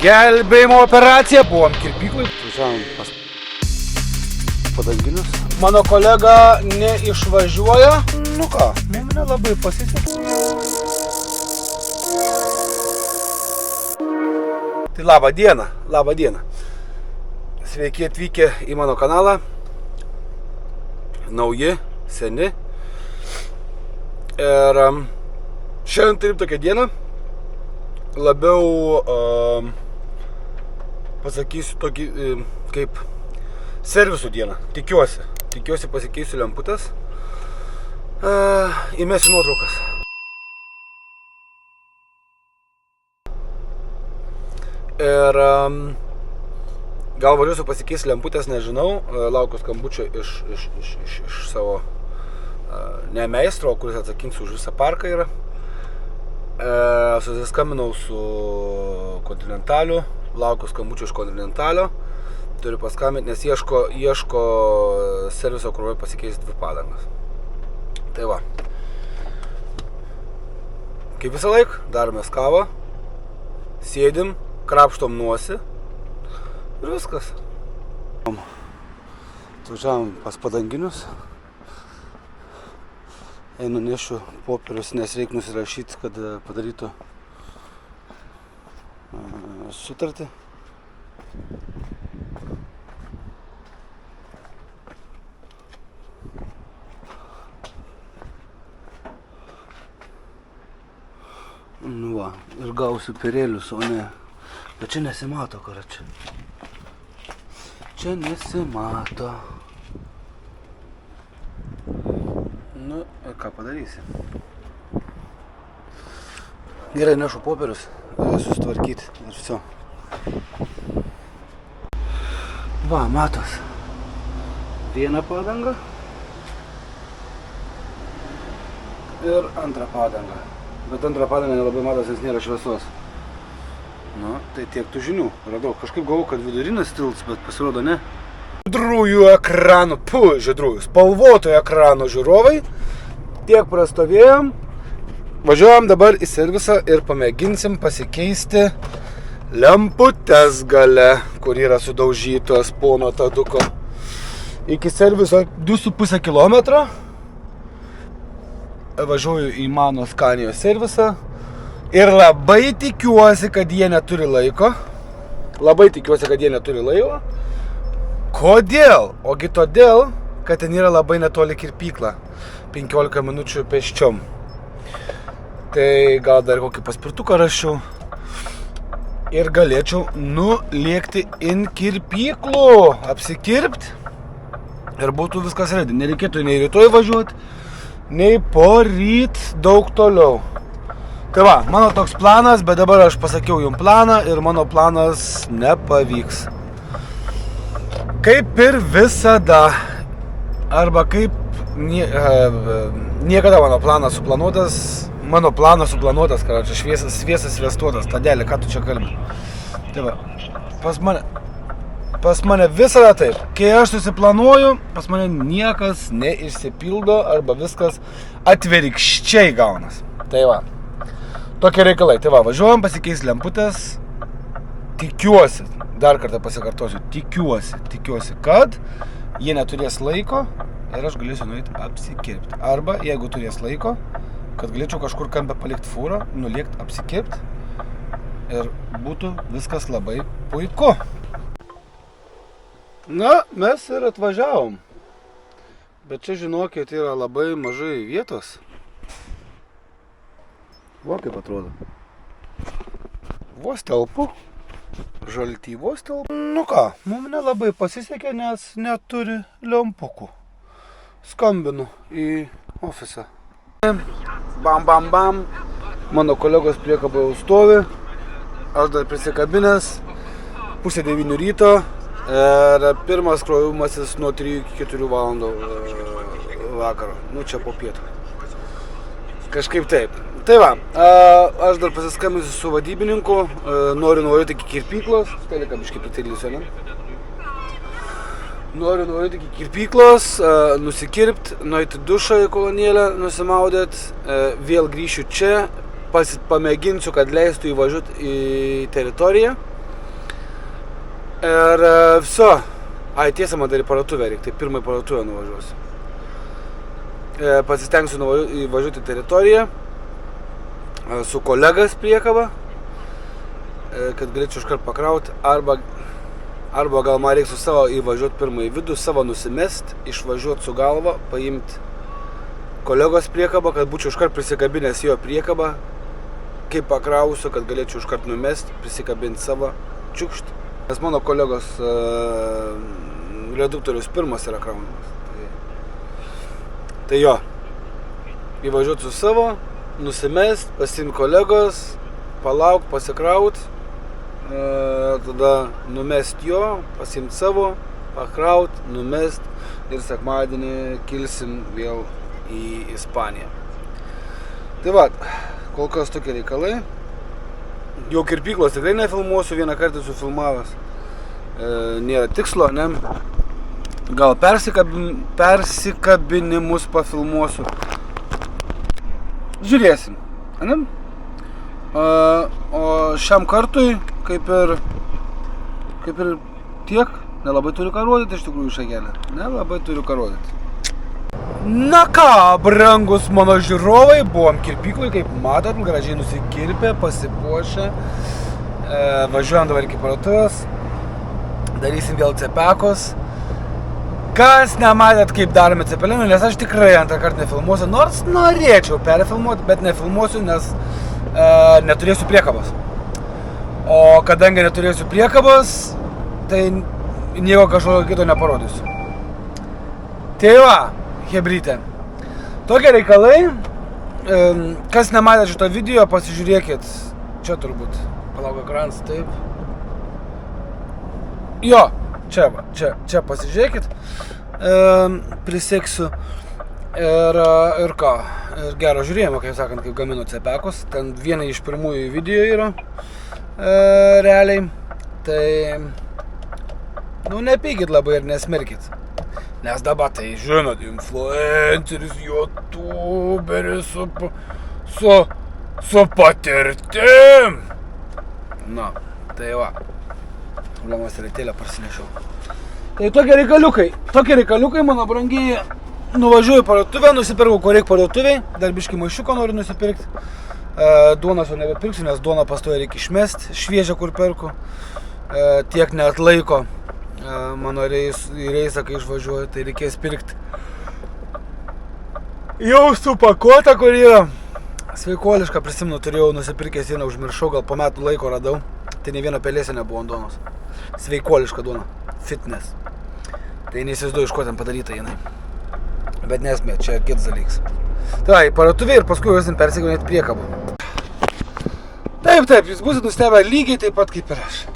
Gelbėjimo operacija, buvom kirpyklai. Važiavom pas padanginius. Mano kolega neišvažiuoja. Nu ką, mums nelabai pasisekė. Tai labą dieną. Sveiki atvykę į mano kanalą. Nauji, seni. Ir šiandien turim tokią dieną. Labiau pasakysiu tokį kaip servisų dieną. Tikiuosi pasikeisiu lemputės. Įmesiu nuotraukas. Ir gal važiuosiu pasikeisiu lemputės, nežinau. Laukiu skambučio iš savo ne meistro, kuris atsakingas už visą parką yra. Susiskambinau su Continentaliu, laukiu skambučio iš Continentalio. Turiu paskambinti, nes ieško serviso, kur pasikeisti 2 padangas. Tai va. Kaip visą laiką, daromės kavą, sėdim, krapštom nosį ir viskas. Atvažiavom pas padanginius. Einu nešiu popierius, nes reikia nusirašyti, kad padarytų sutartį. Nu va, ir gausiu perėlius, o ne... Bet čia nesimato, karačia. Čia nesimato. Nu, ką padarysi? Gerai, nešu popierius, susitvarkyti ir viso. Va, matos. Vieną padangą. Ir antrą padangą. Bet antrą padangą nelabai matos, nes nėra šviesos. Nu, tai tiek tų žinių. Radau. Kažkaip galvoju, kad vidurinas tilps, bet pasirodo ne. Žydrųjų ekranų, spalvotojų ekranų žiūrovai. Tiek prastovėjom. Važiuojam dabar į servisą ir pamėginsim pasikeisti lemputės gale, kur yra sudaužytos pono Taduko. Iki serviso 2,5 kilometro. Važiuoju į mano Skanijos servisą. Ir labai tikiuosi, kad jie neturi laiko. Kodėl? Ogi todėl, kad ten yra labai netoli kirpykla. 15 minučių pėsčiom. Tai gal dar kokį paspirtuką rašiau. Ir galėčiau nulėkti in kirpyklų. Apsikirpti. Ir būtų viskas redi. Nereikėtų nei rytoj važiuoti, nei poryt daug toliau. Tai va, mano toks planas, bet dabar aš pasakiau jums planą ir mano planas nepavyks. Kaip ir visada, arba kaip niekada mano planas suplanuotas, karočią, šviesas svestuotas, Tadelė, ką tu čia kalbi? Tai va, pas mane visada taip, kai aš susiplanuoju, pas mane niekas neišsipildo arba viskas atvirkščiai gaunas. Tai va, tokie reikalai. Tai va, važiuojam pasikeisti lemputės. Tikiuosi, dar kartą pasikartosiu, tikiuosi, kad jie neturės laiko ir aš galėsiu nueiti apsikirpti. Arba, jeigu turės laiko, kad galėčiau kažkur kampę palikti fūrą, nulėkti apsikirpti ir būtų viskas labai puiku. Na, mes ir atvažiavom. Bet čia, žinokit, yra labai mažai vietos. Va kaip atrodo. Vos telpu. Žalty vos telpu. Nu ką, mums nelabai pasisekė, nes neturi lempukų. Skambinu į ofisą. Bam. Mano kolegos priekabą jau stovi. Aš dar prisikabinęs. 8:30 ryto. Ir pirmas krovimasis nuo 3 iki 4 valandų vakaro. Nu čia po pietų. Kažkaip taip. Tai va, aš dar pasiskambinsiu su vadybininku, noriu nuvaryti iki kirpyklos, tai ką biškai pritėlysiu, ne? Noriu nuvaryti iki kirpyklos, nusikirpti, nueiti dušą į kolonėlę, nusimaudėt, vėl grįšiu čia, pamėginsiu, kad leistų įvažiuoti į teritoriją, Ir viso. Ai, tiesa, man dar į parduotuvę reikia, tai pirmą į parduotuvę nuvažiuosiu. Pasistengsiu įvažiuoti teritoriją su kolegas priekaba, kad galėčiau iškart pakrauti, arba gal man reiks su savo įvažiuoti pirmą į vidų, savo nusimest, išvažiuoti su galva, paimti kolegos priekabą, kad būčiau iškart prisikabinęs jo priekabą, kaip pakrausiu, kad galėčiau iškart numest, prisikabinti savo čiukštį. Nes mano kolegos reduktorius pirmas yra kraunamas. Tai jo, įvažiuoti su savo, nusimest, pasiimti kolegos, palaukt, pasikraut, tada numest jo, pasiimti savo, pakraut, numest ir sekmadienį kilsim vėl į Ispaniją. Tai va, kol kas tokie reikalai. Jau kirpyklos tikrai nefilmuosiu, vieną kartą esu filmavęs. Nėra tikslo, ne? Gal persikabinimus pafilmuosiu. Žiūrėsim, ne? O šiam kartui, kaip ir tiek, nelabai turiu ką rodyti iš tikrųjų šakelę. Nelabai turiu ką rodyti. Na ką, brangus mano žiūrovai, buvom kirpyklai, kaip matot, gražiai nusikirpę, pasipuošę. Važiuojam dabar iki parduotuvės. Darysim vėl cepekos. Kas nematėt, kaip darome cepelinų, nes aš tikrai antrą kartą nefilmuosiu, nors norėčiau perfilmuoti, bet nefilmuosiu, nes neturėsiu priekabos. O kadangi neturėsiu priekabos, tai nieko kažkokio kito neparodysiu. Tai va, hebrytė. Tokie reikalai. Kas nematė šito video, pasižiūrėkit. Čia turbūt. Palauk ekranas, taip. Jo, čia pasižiūrėkit. Priseksiu. Ir ką? Ir gero žiūrėjimo, kaip sakant, kaip gaminu cepekus. Ten viena iš pirmųjų video yra. Realiai. Tai nepykit labai ir nesmerkit. Nes dabar tai, žinot, influenceris, youtuberis su patirtim. Na, tai va. Problemos reitėlę parsinešiau. Tai tokie reikaliukai, mano brangiai. Nuvažiuoju į parduotuvę, nusipirkau, ko reikia parduotuviai. Dar biškį maišiuko noriu nusipirkti. Duonos jau nebepirksiu, nes duoną pastoja reikia išmesti. Šviežią, kur perku. Tiek neatlaiko mano reisą, kai išvažiuoju, tai reikės pirkti jau supakuotą, kur yra sveikuoliška, prisimenu, turėjau nusipirkęs vieną, užmiršau, gal po metų laiko radau, tai ne viena pelėsė nebuvo ant duonos, sveikuoliška duona, fitness, tai neįsivaizduoju, iš ko ten padaryta jinai, bet nesmė, čia kitas dalykas. Tai, parduotuvė ir paskui juosim persigaunėti priekabą. Taip, jūs būsit nustebę lygiai taip pat kaip ir aš.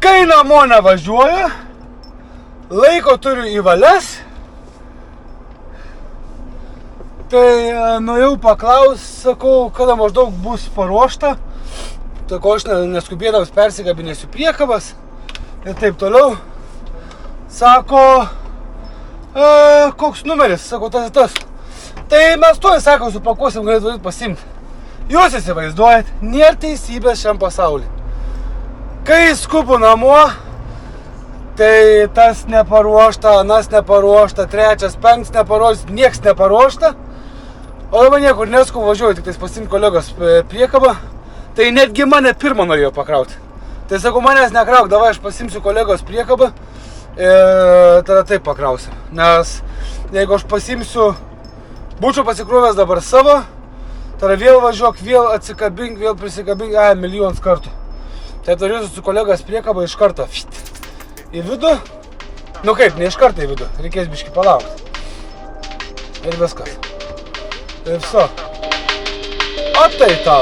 Kai namo nevažiuoju, laiko turiu į valias, tai nuėjau paklaus, sakau, kada maždaug bus paruošta, tai ko aš neskubėdavus persikabinėsiu priekabas ir taip toliau. Sako, koks numeris, sako, tas. Tai mes tuoj, sako, supakuosim, galėtų pasimti. Jūs įsivaizduojat, nėra teisybės šiam pasaulyje. Kai skubu namo, tai tas neparuošta, anas neparuošta, trečias, penktas neparuošta, nieks neparuošta. O dabar niekur neskubu, važiuoju, tik tais pasiimti kolegos priekabą. Tai netgi mane pirmą norėjo pakrauti. Tai sakau, manęs nekrauk, davai aš pasimsiu kolegos priekabą ir tada taip pakrausiu. Nes jeigu aš pasimsiu, būčiau pasikrovęs dabar savo, tada vėl važiuok, vėl atsikabink, vėl prisikabink, milijonus kartų. Tai turėsiu su kolegos priekabą iš karto į vidų. Nu kaip, ne iš karto į vidų, reikės biškį palaukti. Ir viskas. Ir viso. O tai tau.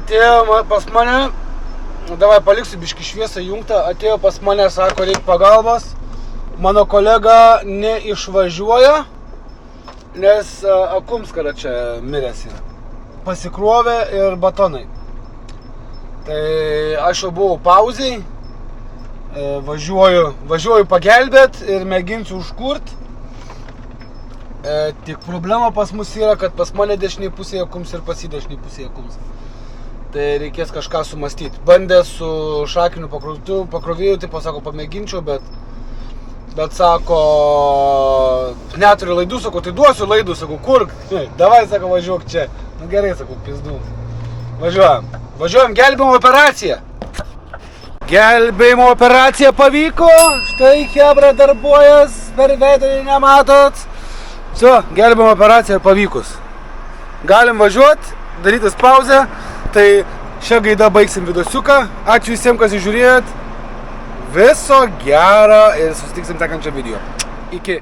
atėjo pas mane, davai paliksiu biškį šviesą jungtą, atėjo pas mane, sako, reikia pagalbos. Mano kolega neišvažiuoja, nes Akumskara čia miręs yra. Pasikrovė ir batonai. Tai aš jau buvau pauziai, važiuoju pagelbėt ir mėginsiu užkurt. Tik problema pas mus yra, kad pas mane dešiniai pusėje Akums ir pas jį dešiniai pusėje Akums. Tai reikės kažką sumastyti. Bandė su šakiniu pakrovėju, tai pasako, pamėginčiau, bet sako, neturiu laidų, sako, tai duosiu laidų, sako, kur? Davai, sako, važiuok čia. Nu gerai, sako, pizdu. Važiuojam, gelbėjimo operaciją. Gelbėjimo operacija pavyko. Štai chebra darbuojas, per veidrodį nematot. Gelbėjimo operacija pavykus. Galim važiuoti, darytis pauzę. Tai šią gaidą baigsim vidosiuką. Ačiū visiems, kas žiūrėjot. Viso gero ir susitiksim sekančią video. Iki.